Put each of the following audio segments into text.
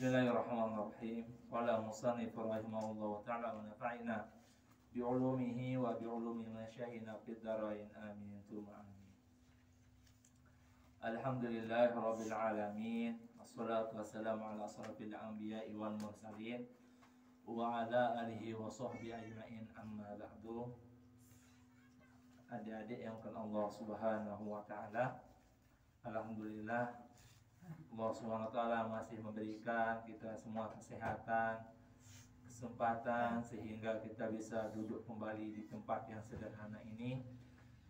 Bismillahirrahmanirrahim. Qala musannif rahimahullahu ta'ala wa nafa'ina bi'ulumihi wa bi'ulumi masyayikhina fid dharain amin tsumma amin. Alhamdulillahi rabbil alamin. Wassalatu wassalamu ala asrafil anbiya'i wal mursalin wa ala alihi wa sahbihi ajma'in amma ba'du. Adik-adik yang kan Allah Subhanahu wa taala, alhamdulillah Allah Subhanahu wa taala masih memberikan kita semua kesehatan, kesempatan sehingga kita bisa duduk kembali di tempat yang sederhana ini.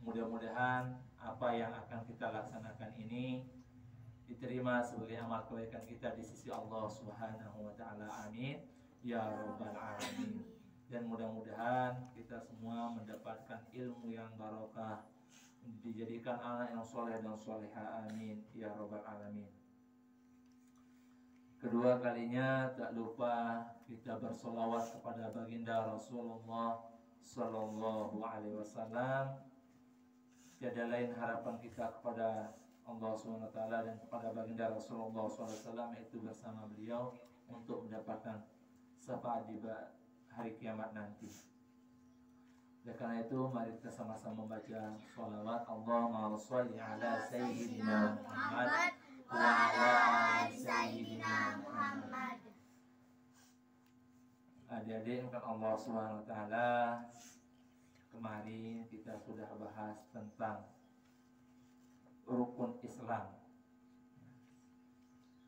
Mudah-mudahan apa yang akan kita laksanakan ini diterima sebagai amal kebaikan kita di sisi Allah Subhanahu wa taala. Amin ya rabbal alamin. Dan mudah-mudahan kita semua mendapatkan ilmu yang barokah, dijadikan anak yang soleh dan soleha. Amin ya rabbal alamin. Kedua kalinya tak lupa kita bersolawat kepada baginda Rasulullah Sallallahu Alaihi Wasallam. Tiada lain harapan kita kepada Allah Subhanahu Wa Taala dan kepada baginda Rasulullah Sallallahu Alaihi Wasallam, itu bersama beliau untuk mendapatkan syafaat di hari kiamat nanti. Dan karena itu mari kita sama-sama membaca sholawat. Allahumma sholli ala sayyidina Muhammad wa ala ali sayyidina Muhammad. Adik-adik yang Allah Subhanahu wa taala, kemarin kita sudah bahas tentang rukun Islam.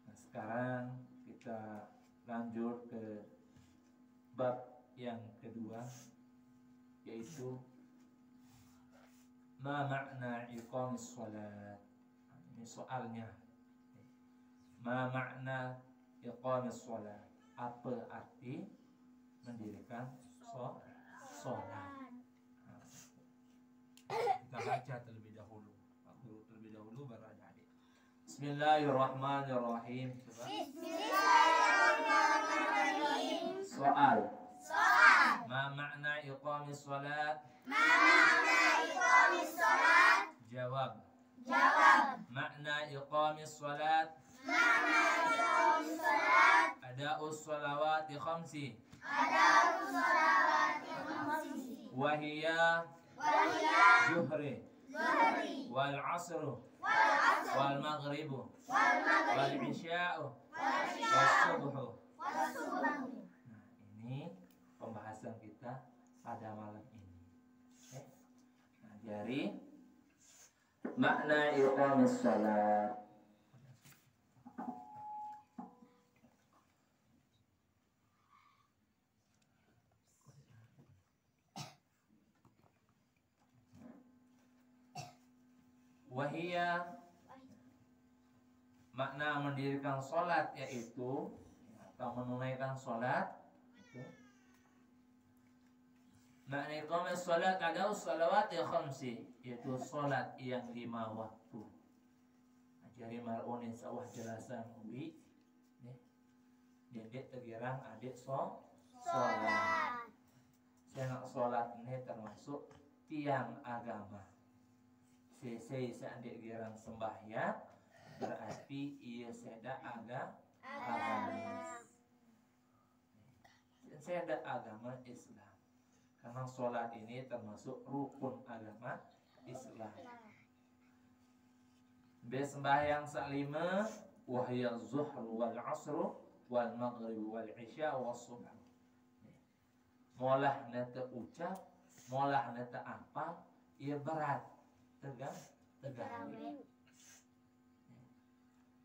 Nah, sekarang kita lanjut ke bab yang kedua, yaitu ma makna iqamis shalat. Ini soalnya. Ma makna iqamis shalat? Apa arti mendirikan sholat? Kita baca terlebih dahulu. Terlebih dahulu baru adik. Bismillahirrahmanirrahim. Bismillahirrahmanirrahim. Soal. Ma makna iqamis shalat? Ma makna iqamis shalat? Jawab. Makna iqamis shalat? Makna iqamis shalat? Ada'us shalawati khamsi. Wahiyya zuhri wal asru wal maghribu wal isya'u was subuhu. Nah, ini pembahasan kita pada malam ini. Nah, jadi makna iqamis shalat. Wahia, makna mendirikan sholat yaitu atau menunaikan sholat itu. Makna iqamis sholat adalah sholawat khamsi, yaitu sholat yang 5 waktu. Jadi marunin sawah jelasan ubi nih. Dedek tegirang adik sholat. Saya nak sholat ini termasuk tiang agama. Saya adik girang sembahyang berarti ia seda agama. Saya ada agama Islam. Karena sholat ini termasuk rukun agama Islam. Bersembahyang salima wahya zuhr wal asr wal maghrib wal isya was subh. Molah nata ucap, molah nata apa, ia berat. Tegang.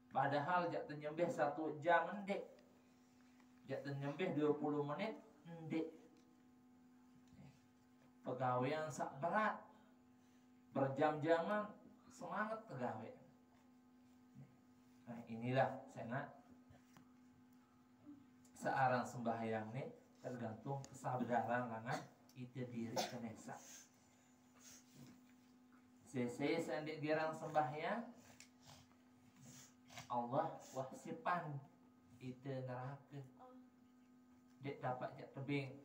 Padahal jak ternyembih 1 jam endek, jak ternyembih 20 menit endek. Pegawaian sak berat, berjam-jaman semangat pegawai. Nah, inilah saya nak searang sembahyang ni tergantung kesadaran langan itu diri kenesa. Saya sandik girang sembahyang Allah wahsipan itu neraka. Dia dapat jak tebing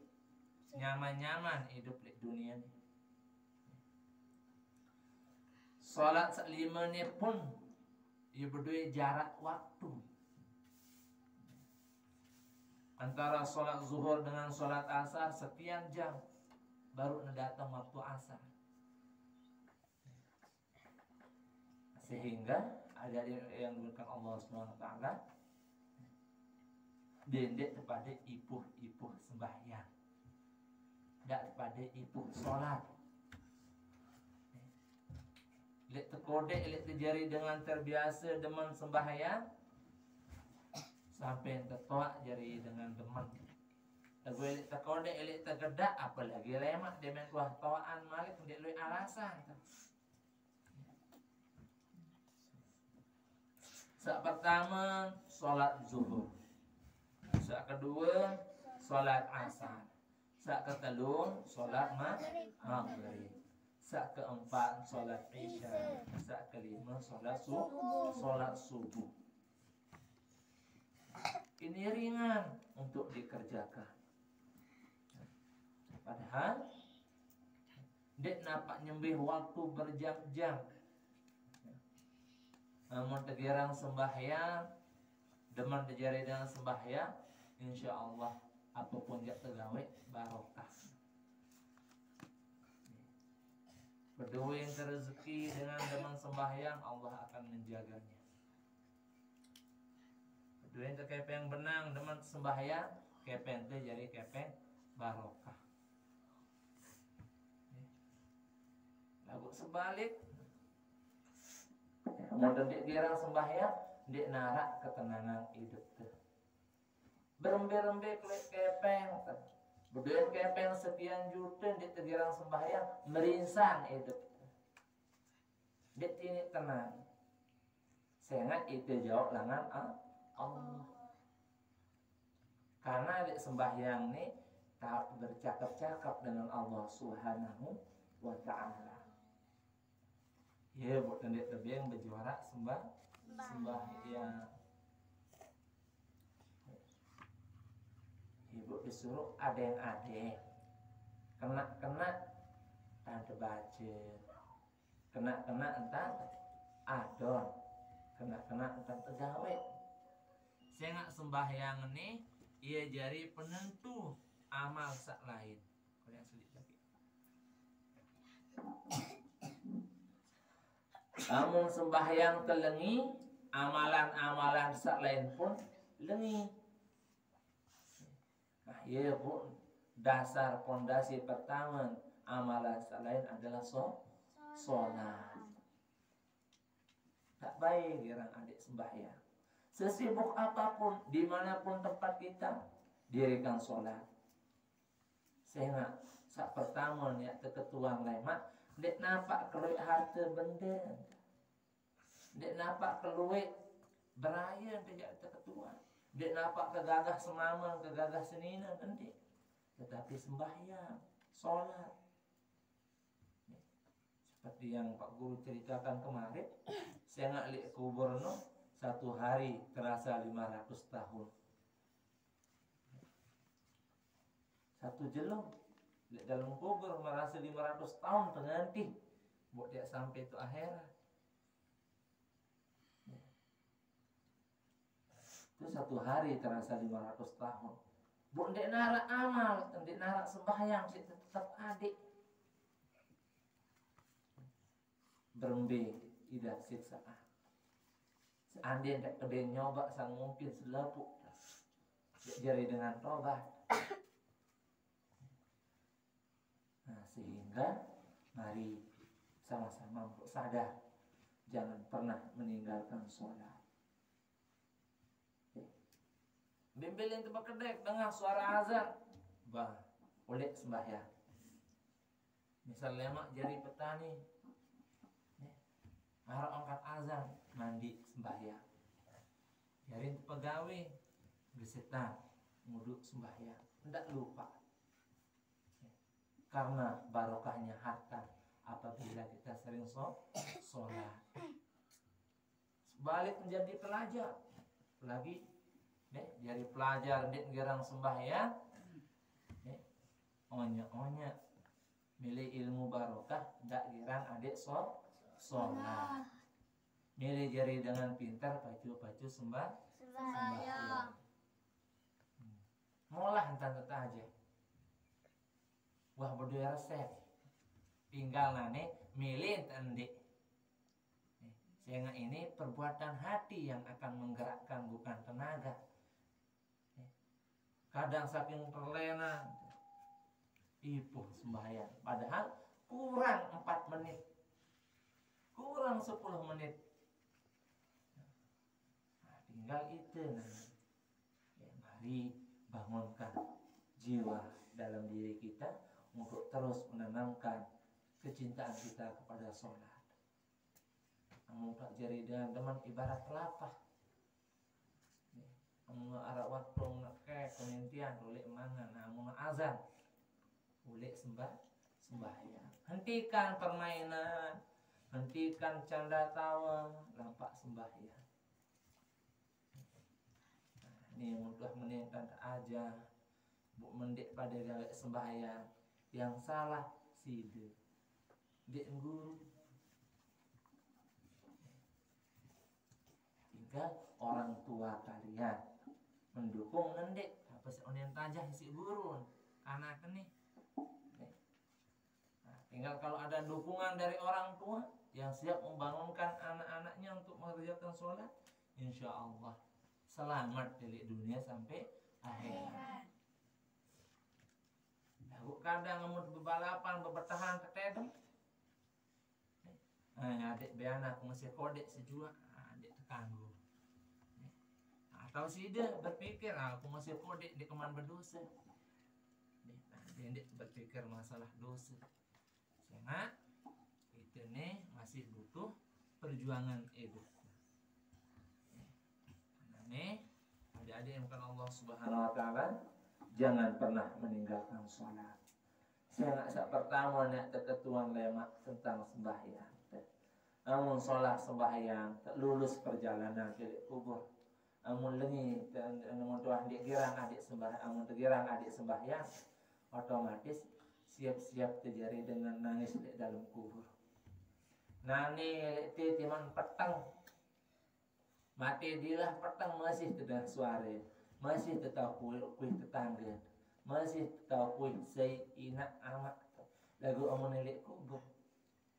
nyaman-nyaman hidup di dunia ni. Salat saklima ni pun ia berdua jarak waktu. Antara sholat zuhur dengan sholat asar sekian jam, baru datang waktu asar. Sehingga ada yang diberikan Allah SWT, dendek kepada ipuh sembahyang, tidak kepada ipuh sholat. Lek terkodek, lek terjari dengan terbiasa demen sembahyang, sampai tertoak jari dengan demen. Lagu lek terkodek, lek tergedak, apalagi lemak dia main kuah toaan malik dia lui alasan. Saat pertama sholat zuhur, saat kedua sholat asar, saat ketelu sholat maghrib, saat keempat sholat isya, saat kelima sholat subuh. Ini ringan untuk dikerjakan. Padahal dek nampak nyembih waktu berjam-jam. Namun tegirang sembahyang, demen terjadi dengan sembahyang, insya Allah apapun jak tergawe barokah. Berdua yang rezeki dengan demen sembahyang, Allah akan menjaganya. Berdua yang terkepeng benang demen sembahyang, kepeng itu jadi kepeng barokah. Lagu sebalik, mau dek girang sembahyang, dek narak ketenangan hidup tu. Berembe-rembe kepeng, berdua kepeng sekian juta, dek tergirang sembahyang, merinsang hidup tu. Dek ini tenang. Sehingga itu jawab langan Allah. Karena dek sembahyang ni tak bercakap-cakap dengan Allah Subhanahu wa Ta'ala. Ya, buat tendek yang berjuara sembahyang. Ibu disuruh ada yang kena tante baca, kena entah adon, kena entah tegawe. Saya nggak sembahyang ni, ia jadi penentu amal sak lain. Kalau yang sulit lagi. Amun sembahyang telengi, amalan-amalan sak lain pun lengi. Nah, ia pun dasar pondasi pertama amalan sak lain adalah sholat. Tak baik orang adik sembahyang. Sesibuk apapun, dimanapun tempat kita, dirikan sholat. Sehingga sak pertama ni ketuang lemak, dek nampak keluar harta benda, dek nampak keluar beraya tidak ketuang, dek nampak kegagah semama, kegagah senina nanti, tetapi sembahyang, sholat. Seperti yang Pak Guru ceritakan kemarin, saya nak lihat kubur no, satu hari terasa 500 tahun. Satu jelung dalam kubur merasa 500 tahun penganti buat dia sampai itu akhirat. Itu satu hari terasa 500 tahun. Buat dia narak amal, dia narak sembahyang, dia tetap adik. Berembe tidak siksaan. Seandainya tak kebeng nyoba sang mungkin selepuk jari dengan tobat. Nah, sehingga mari sama-sama untuk sadar, jangan pernah meninggalkan sholat. Bimbel yang tempat kedek dengar suara azan, bah, boleh sembahyang. Misalnya mak jari petani, harap angkat azan, mandi sembahyang. Jari pegawai, bersetan, nguduk sembahyang. Tidak lupa. Karena barokahnya harta apabila kita sering sholat. Sebalik menjadi pelajar, lagi jadi pelajar di gerang sembahyang, onya milih ilmu barokah, ndak gerang adik sholat. Milih jari dengan pintar, pacu sembahyang. molah entar aja. Wah berdua resep. Tinggal nane milih tandi. Sehingga ini perbuatan hati yang akan menggerakkan bukan tenaga. Kadang saking terlena ipuh sembahyang. Padahal kurang 4 menit. Kurang 10 menit. Nah, tinggal itu. Mari bangunkan jiwa dalam diri kita untuk terus menanamkan kecintaan kita kepada sholat. Amun tak jari dengan teman ibarat kelapa. Amun arah waktu ngekek kemintian oleh mangan, amun azan oleh sembahyang. Hentikan permainan, hentikan canda tawa, lampak sembahyang. Nah, ini mudah meningkat aja. Bu mendik pada galak sembahyang. Yang salah sida. Dek guru. Tinggal orang tua kalian mendukung ngendek apa sih onen tajah si guru anak nih. Nah, tinggal kalau ada dukungan dari orang tua yang siap membangunkan anak-anaknya untuk mengerjakan sholat, insya Allah selamat dari dunia sampai akhirat. Nah, kadang ngemut bebalapan bertahan ketedem. Nah, adik beana aku masih kodek sejua, adik terganggu. Atau si dia berpikir aku masih kodek di keman berdosa. Nah, dia berpikir masalah dosa. Sehingga itu nih masih butuh perjuangan hidup. Nah, nih adik-adik yang bukan Allah Subhanahu Wa Taala, jangan pernah meninggalkan sholat. Saya nak pertama nak ketentuan lemak tentang sembahyang. Amun sholat sembahyang tak lulus perjalanan ke kubur. Amun lengi amun tuah adik girang adik sembahyang, amun tergirang adik sembahyang, otomatis siap-siap terjadi dengan nangis di dalam kubur. Nani ti timan petang. Mati dilah petang masih tidak suara, masih tetap kuih tetangga, masih tetap kuih say inak amak. Lagu amun nelik kubur.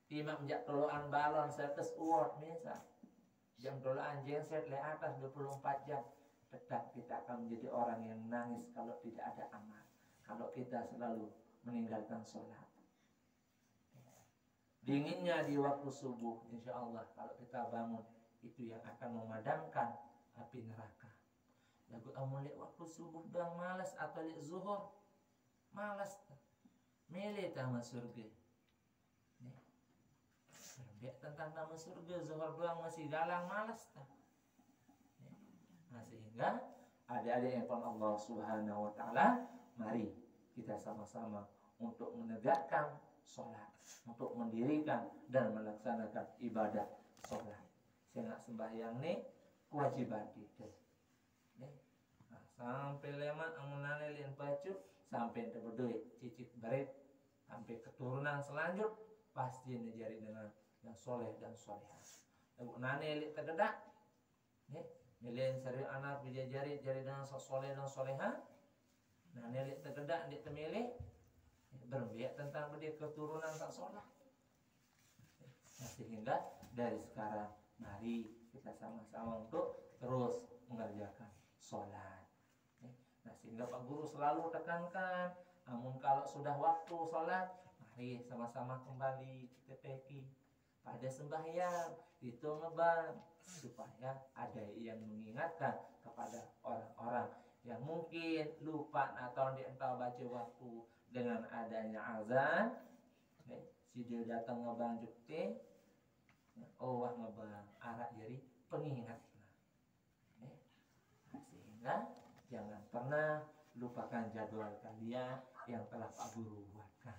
Timak menjak toloan balon sertes uot misal. Jam toloan jengset le atas 24 jam. Tetap kita akan menjadi orang yang nangis kalau tidak ada amal. Kalau kita selalu meninggalkan sholat. Dinginnya di waktu subuh, insya Allah kalau kita bangun itu yang akan memadamkan api neraka. Lagu amun lek waktu subuh doang malas atau lek zuhur malas. Milih tamat surga. Biar tentang nama surga zuhur doang masih galang malas tak. Nah, sehingga adik-adik yang pun Allah Subhanahu Wa Taala, mari kita sama-sama untuk menegakkan sholat, untuk mendirikan dan melaksanakan ibadah sholat. Sehingga sembahyang ini kewajiban kita. Nah, sampai lema amunane lien pacu sampai terberduit cicit berit sampai keturunan selanjut pasti dijari dengan yang soleh dan solehah. Ibu nane elik tergedak, nilai seri anak dia jari dengan soleh dan solehah. Nane elik tergedak dia temilih berbiak tentang dia keturunan tak soleh. Nah, sehingga dari sekarang mari kita sama-sama untuk terus mengerjakan sholat. Nah, sehingga Pak Guru selalu tekankan, namun kalau sudah waktu sholat, mari sama-sama kembali kita peki pada sembahyang itu ngebang supaya ada yang mengingatkan kepada orang-orang yang mungkin lupa atau entah baca waktu dengan adanya azan. Si dia datang ngebang jukti, oh wah ngebang arak jadi pengingat. Sehingga jangan pernah lupakan jadwal kalian yang telah Pak Guru buatkan.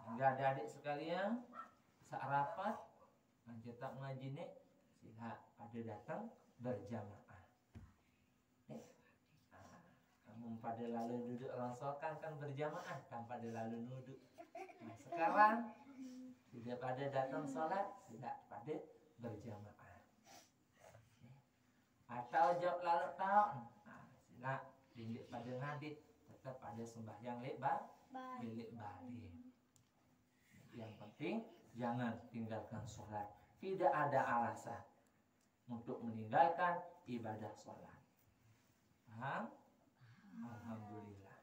Sehingga adik-adik sekalian saat rapat mencetak ngaji nih sila pada datang berjamaah. Kamu pada lalu duduk rongsokan kan berjamaah, kan pada lalu duduk. Nah, sekarang tidak pada datang sholat, tidak pada berjamaah. Atau jawab lalu tahun, nak dindik pada ngadik tetap ada sembahyang lek balik. Yang penting jangan tinggalkan sholat. Tidak ada alasan untuk meninggalkan ibadah sholat. Paham? Alhamdulillah.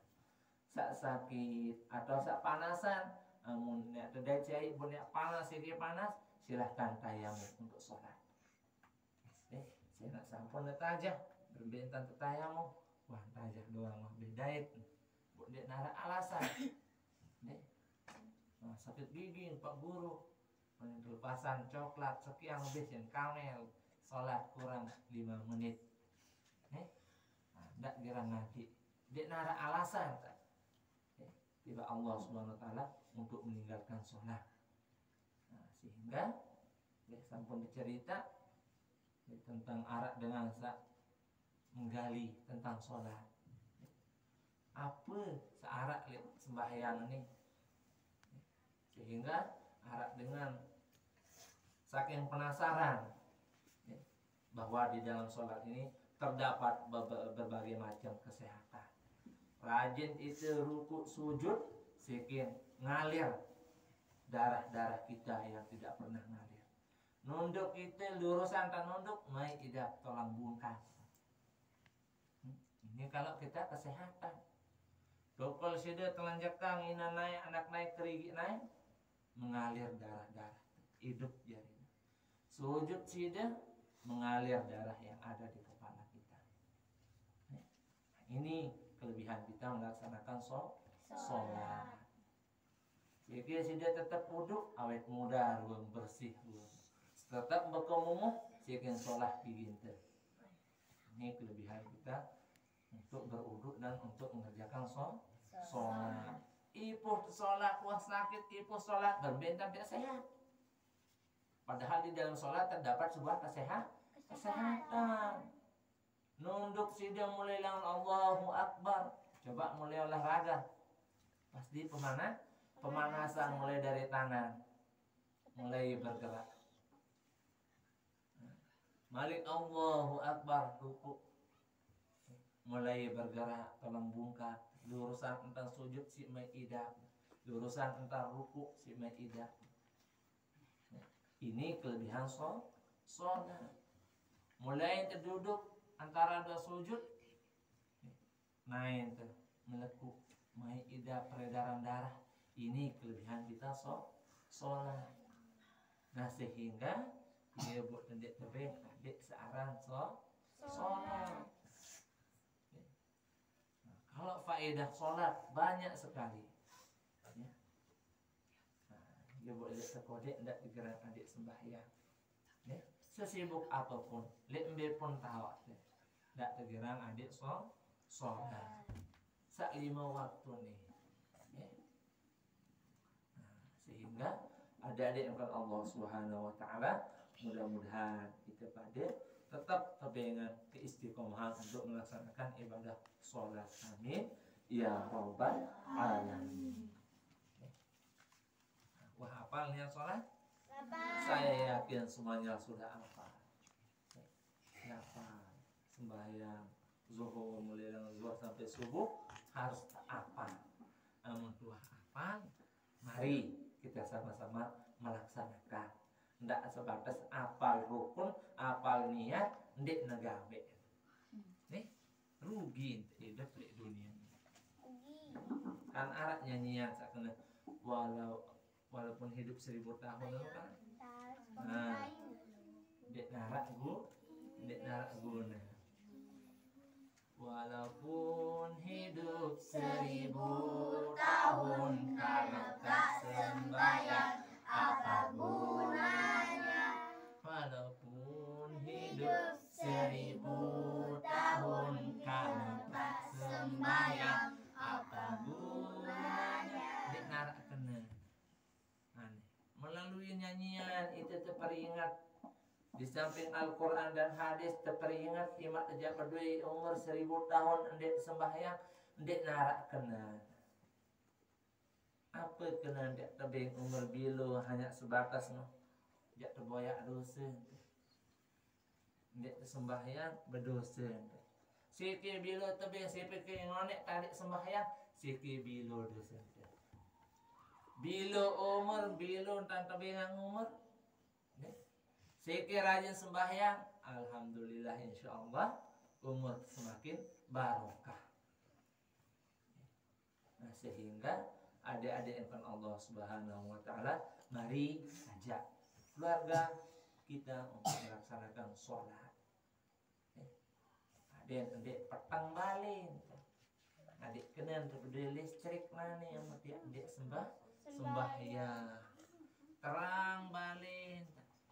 Sak sakit atau sak panasan, amun nek tedai cai pun nek panas sikit panas, silahkan tayamum untuk sholat. Saya nak sampun tajah berbentan tayamum. Wah, tajah doang mah bedait. Buat dia nara alasan. Sakit gigi Pak Guru. Lepasan coklat sekian lebih yang kamel. Sholat kurang 5 menit. Ndak kira ngaji. Dia nara alasan. Tiba Allah Subhanahu wa taala untuk meninggalkan sholat. Sehingga sampun dicerita tentang arak dengan menggali tentang sholat. Apa searak sembahyang ini? Sehingga arak dengan saking penasaran bahwa di dalam sholat ini terdapat berbagai macam kesehatan. Rajin itu rukuk sujud saking ngalir darah-darah kita yang tidak pernah ngalir. Nunduk itu lurusan tak nunduk mai idap tulang bungkas. Ini kalau kita kesehatan. Dokol sudah telanjak tangan naik anak naik kerigi naik mengalir darah-darah hidup jari. Sujud sudah mengalir darah yang ada di kepala kita. Ini kelebihan kita melaksanakan sholat. Jika sudah tetap wudhu awet muda ruang bersih ruang. Tetap berkomumuh jika sholat diginta. Ini kelebihan kita untuk berwudhu dan untuk mengerjakan sholat. Ipuh sholat, wah sakit, ipuh sholat berbentang tidak sehat. Padahal di dalam sholat terdapat sebuah kesehatan. Nunduk sudah mulai lawan Allahu Akbar. Coba mulai olahraga. Pasti pemanasan mulai dari tangan. Mulai bergerak. Malik Allahu Akbar ruku. Mulai bergerak tulang bungkak. Lurusan entar sujud si maidah. Lurusan entar ruku si maidah. Ini kelebihan sholat. Mulai terduduk antara dua sujud naik melekuk maidah peredaran darah. Ini kelebihan kita sholat. Nah sehingga dia buat tendek tebing adik searan sholat. Kalau faedah sholat banyak sekali. Dia buat adik sekodek tidak digerak adik sembahyang. Sesibuk apapun, lembe pun tahu. Tidak tergerang adik sholat. Sak 5 waktu nih. Sehingga adik-adik yang Allah Subhanahu wa taala mudah-mudahan kita pada tetap kepengen keistiqomahan untuk melaksanakan ibadah sholat. Amin ya rabbal alamin. Wah hafal niat sholat? Saya yakin semuanya sudah hafal. Hafal sembahyang zuhur mulai dengan zuhur sampai subuh harus hafal. Namun tuh hafal, mari kita sama-sama melaksanakan. Ndak sebatas apal rukun, apal niat, ndik negabe. Nih, rugi hidup di dunia ini. Kan arak nyanyian sakena walaupun hidup 1000 tahun kan. Nah, ndik narak guna. Walaupun hidup 1000 tahun kalau tak sembahyang apa gunanya? Walaupun hidup 1000 tahun kalau tak sembahyang apa gunanya? Dek narak kena. Melalui nyanyian itu terperingat. Di samping Al-Quran dan hadis terperingat imat aja berdua umur 1000 tahun ndek sembahyang ndek narak kena. Apa kena ndek tebing umur bilu hanya sebatas no. Jak terboyak dosa. Ndek sembahyang berdosa. Siki bilo tebing sipiki ngonek tarik sembahyang siki bilo dosa. Bilo umur bilo tan tebingang umur. Siki rajin sembahyang, alhamdulillah insyaallah umur semakin barokah. Nah, sehingga adik-adik yang Allah Subhanahu wa taala, mari ajak keluarga kita untuk melaksanakan sholat. Adik-adik petang balin, adik kenen terbeli listrik nani yang adik sembahyang terang balin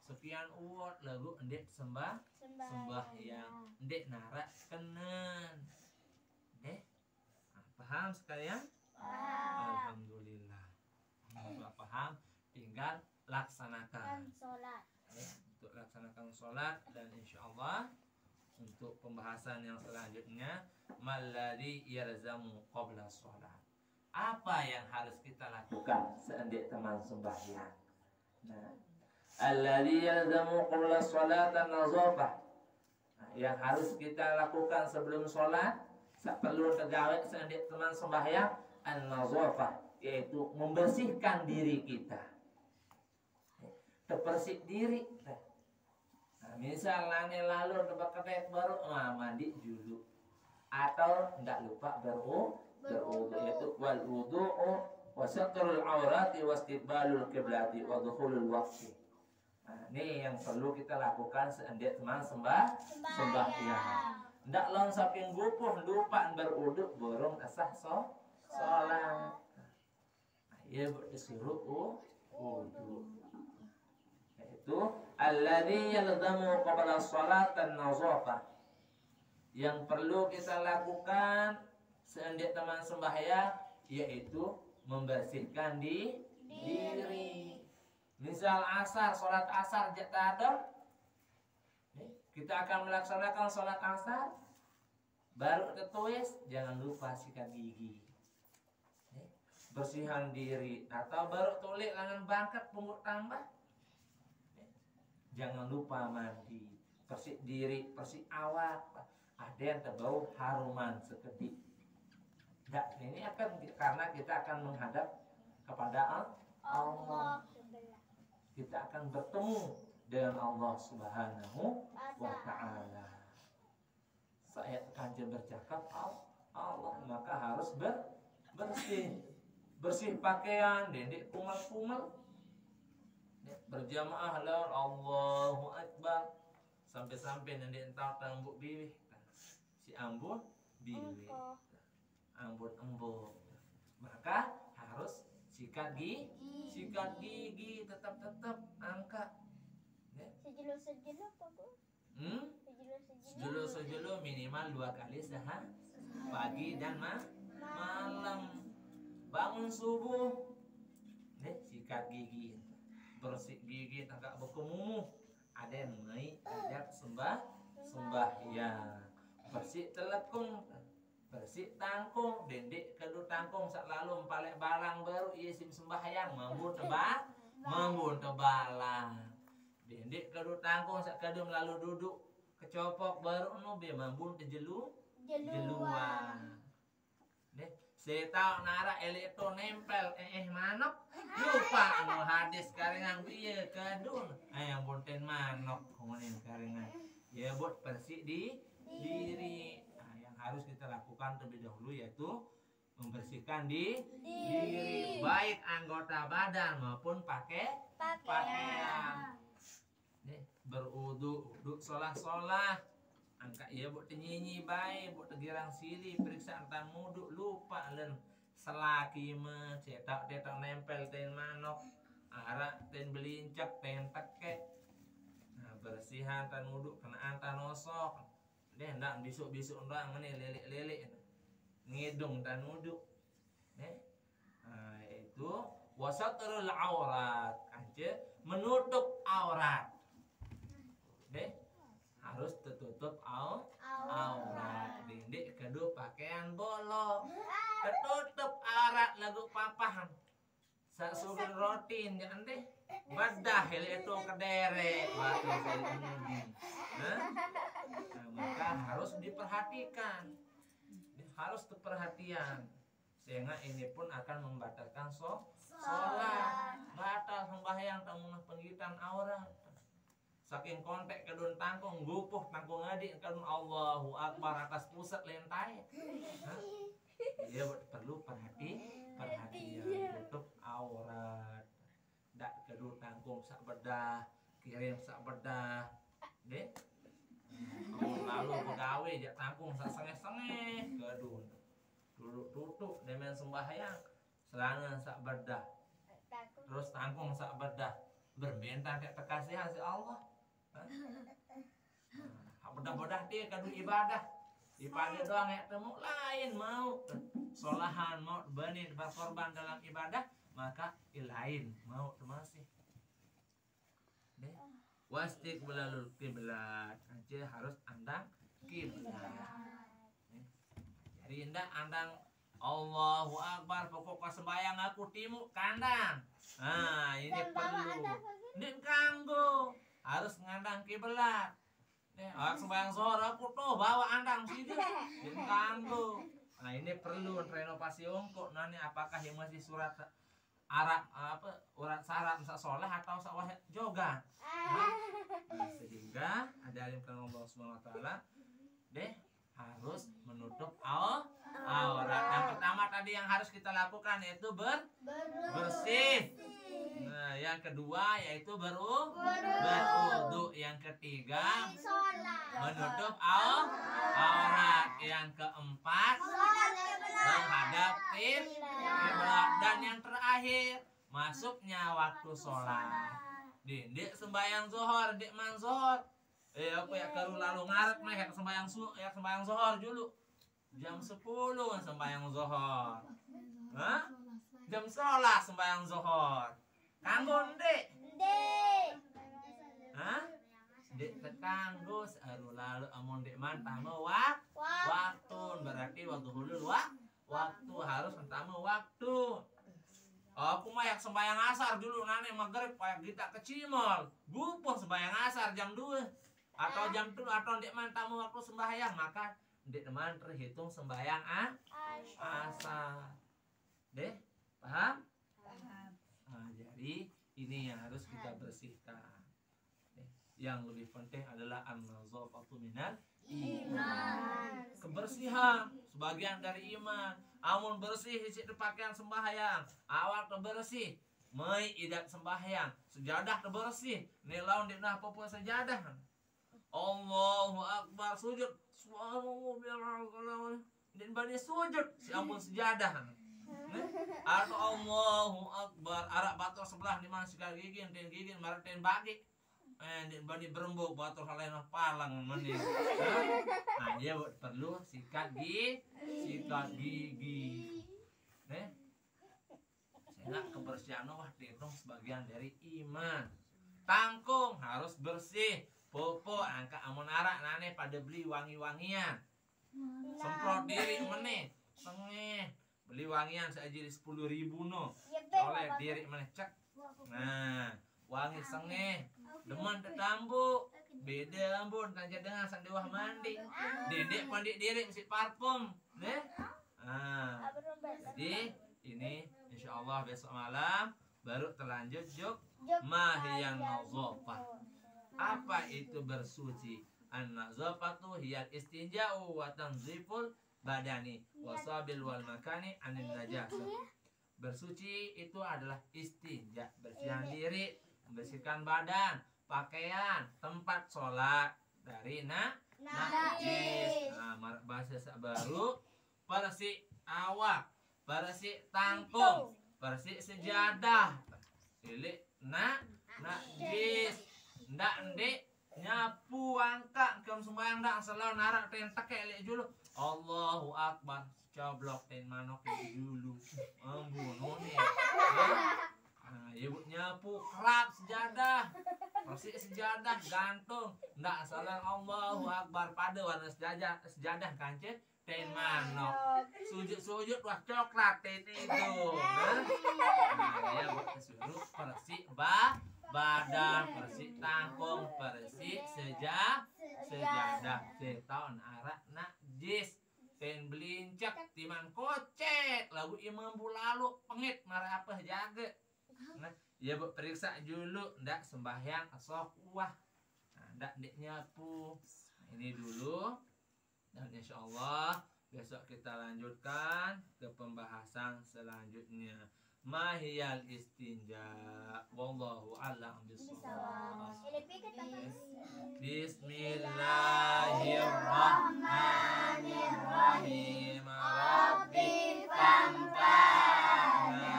sekian uot lagu adik sembahyang adik narak kenen. Paham sekalian? Alhamdulillah. Kalau paham, tinggal laksanakan. Untuk laksanakan sholat dan insyaallah untuk pembahasan yang selanjutnya, malladzi yalzamu qabla sholat. Apa yang harus kita lakukan seandainya teman sembahyang? Nah, alladzi yalzamu qabla sholat an-nazafah. Yang harus kita lakukan sebelum sholat, perlu tergawe seandainya teman sembahyang an-nazafah, yaitu membersihkan diri kita. Terbersih diri. Nah, misal lane lalu tempat kedek baru mandi dulu. Atau tidak lupa berwudu, yaitu wal wudu'u wa satrul aurati wastidbalul qiblati wa dukhulul waqti. Nah, ini yang perlu kita lakukan seandainya teman sembahyang. Ndak lawan saking gupuh lupa berwudu borong asah sholat. Ya disuruh wudu. Yaitu alladzi yalzamu qabla shalat an-nazafah. Yang perlu kita lakukan seandainya teman sembahyang yaitu membersihkan diri. Misal asar, sholat asar jatah ada, kita akan melaksanakan sholat asar, baru tertulis jangan lupa sikat gigi, bersihan diri, atau baru tulis langan bangkat pungut tambah, jangan lupa mandi, bersih diri, bersih awak, ada yang terbau haruman sekedip. Nah, ini akan karena kita akan menghadap kepada Allah. Kita akan bertemu dengan Allah Subhanahu wa ta'ala. Saya kanjeng bercakap Allah, maka harus bersih pakaian, dendek kumal-kumal, berjamaah lawan Allahu Akbar, sampai-sampai dendek entah tambuk biwih, si ambun biwih, ambun embuk, maka harus sikat gigi tetap angkat. Sejelo apa Bu? Sejelo minimal 2 kali sehari, pagi dan malam. Bangun subuh, sikat gigi, bersih gigi, agak berkemumuh. Ada yang ajak sembahyang, bersih telekung, bersih tangkung, dendek kedua tangkung sak lalu empalek balang baru isi sembahyang mambun tebalang. Dendek kedua tangkung sak kedua lalu duduk kecopok baru nobe mambun jeluan. Saya tahu nara itu nempel manok lupa anu hadis karengan bieu kadun yang bonten manok kemudian karengan ya buat bersih diri. Harus kita lakukan terlebih dahulu yaitu membersihkan diri baik anggota badan maupun pakaian. Berwudu, duduk sholat, angkat ya buat nyinyi baik, buat tegirang sili, periksa antar muduk lupa len selaki cetak nempel ten manok, arak ten belincak ten teke. Nah, bersihan tan muduk kena antar nosok. Ndak bisuk-bisuk orang mana lelek-lelek ngidung dan nuduk. Itu wasatrul aurat, menutup aurat. Harus tertutup aurat. Dindek kedua pakaian bolong. Tertutup aurat lagu papahan. Sasubir rotin jangan deh. Badah itu kederek batu maka harus diperhatikan, harus keperhatian, sehingga ini pun akan membatalkan sholat, batal sembahyang tamunah penggitan aurat. Saking kontek kedun tangkung gupuh tangkung adik kan Allahu Akbar atas pusat lentai. Dia perlu perhatian tutup aurat. Dak kedun tangkung sak bedah, kirim sak bedah. Deh. Lalu begawe jak tangkung sak sengeh-sengeh kedun. Duduk tutup dengan sembahyang selana sak bedah. Terus tangkung sak bedah. Berbentang kayak kekasihan si Allah. Bedah-bedah dia kadu ibadah doang ya temu lain mau solahan mau benih berkorban dalam ibadah maka lain mau masih deh wastik belalul kiblat aja harus andang kiblat jadi indah andang Allahu Akbar pokoknya sembahyang aku timu kandang ini perlu din kanggo harus ngandang kiblat. Orang sembahyang zuhur aku tuh bawa andang sini din kanggo. Nah ini perlu renovasi ongkok nani apakah yang masih surat Arab urat syarat sak sholah atau sak wahid joga. Sehingga ada alim kan Allah Subhanahu wa taala harus menutup aurat. Yang pertama tadi yang harus kita lakukan yaitu bersih. Nah, yang kedua yaitu berwudu. Yang ketiga menutup aurat. Yang keempat menghadap kiblat. Dan yang terakhir masuknya waktu sholat. Dik sembahyang zuhur, dik man zuhur. Apa ya karu lalu ngaret mah ya sembahyang zuhur dulu. Jam 10 sembahyang zuhur. Jam sholat sembahyang zuhur. Kanggo ndek. Dek tekanggo saru lalu amun dek man tamu waktu berarti waktu hulul waktu harus tamu waktu. Aku mah yak sembahyang asar dulu nane magrib kayak kita kecimol. Gupuh sembahyang asar jam 2 atau jam 7 atau dek man tamu waktu sembahyang maka dek man terhitung sembahyang asar. Deh, paham? Nah, jadi ini yang harus kita bersihkan. Yang lebih penting adalah an-nazafatu minal iman. Kebersihan sebagian dari iman. Amun bersih isi pakaian sembahyang, awak bersih, mai idat sembahyang, sejadah bersih, nilaun di nah popo sejadah. Allahu Akbar sujud, subhanallah dan bani sujud, si ampun sejadah. Atau Allahu Akbar arak batur sebelah di mana sekali gigin maraten bagi bani berembuk batur kalian palang meni. Nah dia perlu sikat gigi. Sehingga kebersihan wah dihitung sebagian dari iman. Tangkung harus bersih. Popo angka amun arak nane pada beli wangi-wangian. Semprot diri meneh. Sengeh beli wangian seaja 10.000 no. Oleh diri meneh cek. Nah, wangi sengeh. Demen tetambu. Beda ambon tanja dengan sandewah mandi. Dedek mandi diri mesti parfum. Jadi ini insyaallah besok malam baru terlanjut juk mahiyan nazafah. Apa itu bersuci? An-nazafatu hiyal istinja'u wa tanziful badani wasabil wal makani anin najasah. Bersuci itu adalah istinja, bersihkan diri, membersihkan badan, pakaian, tempat sholat dari najis. Bahasa baru bersih awak, bersih tangkung, bersih sejadah, silik najis, ndak ndek nyapu angka kem sembahyang ndak selalu narak tentak elek dulu. Allahu Akbar coblok ten manok dulu. Ambuh nih. Nah, ibu nyapu kerap sejadah. Bersih sejadah gantung. Ndak salah Allahu Akbar pada warna sejadah kancet ten manok. Sujud wah coklat ten itu. Nah, ya buat suruh bersih badan, persik tangkung, persik sejadah, seton arak najis, pen belincek, timan kocek, lagu imam bulalu, pengit, marah apa jaga. Nah, ya bu periksa dulu, ndak sembahyang sok wah, nah, ndak dek nyapu. Nah, ini dulu, dan insya Allah besok kita lanjutkan ke pembahasan selanjutnya. Mahiyal istinja, wallahu a'lam bishawab. Bismillahirrahmanirrahim. Rabbi fanfa'na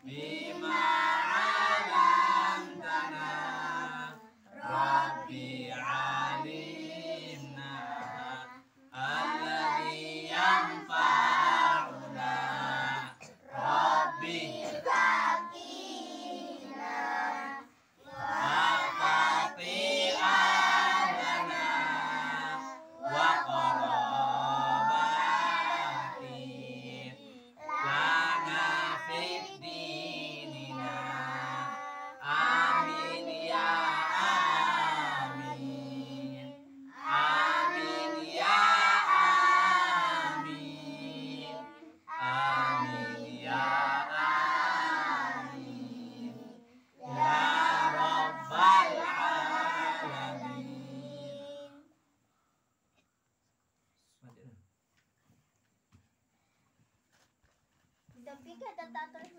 bima 'allamtana. Rabbi 'alimna alladhi yanfa'una. Rabbi waqati ahlana wa qarabati lana fid dinina. Amin ya amin. Amin ya amin. Amin ya amin. Ya Rabbal alamin. Tapi kata tak terus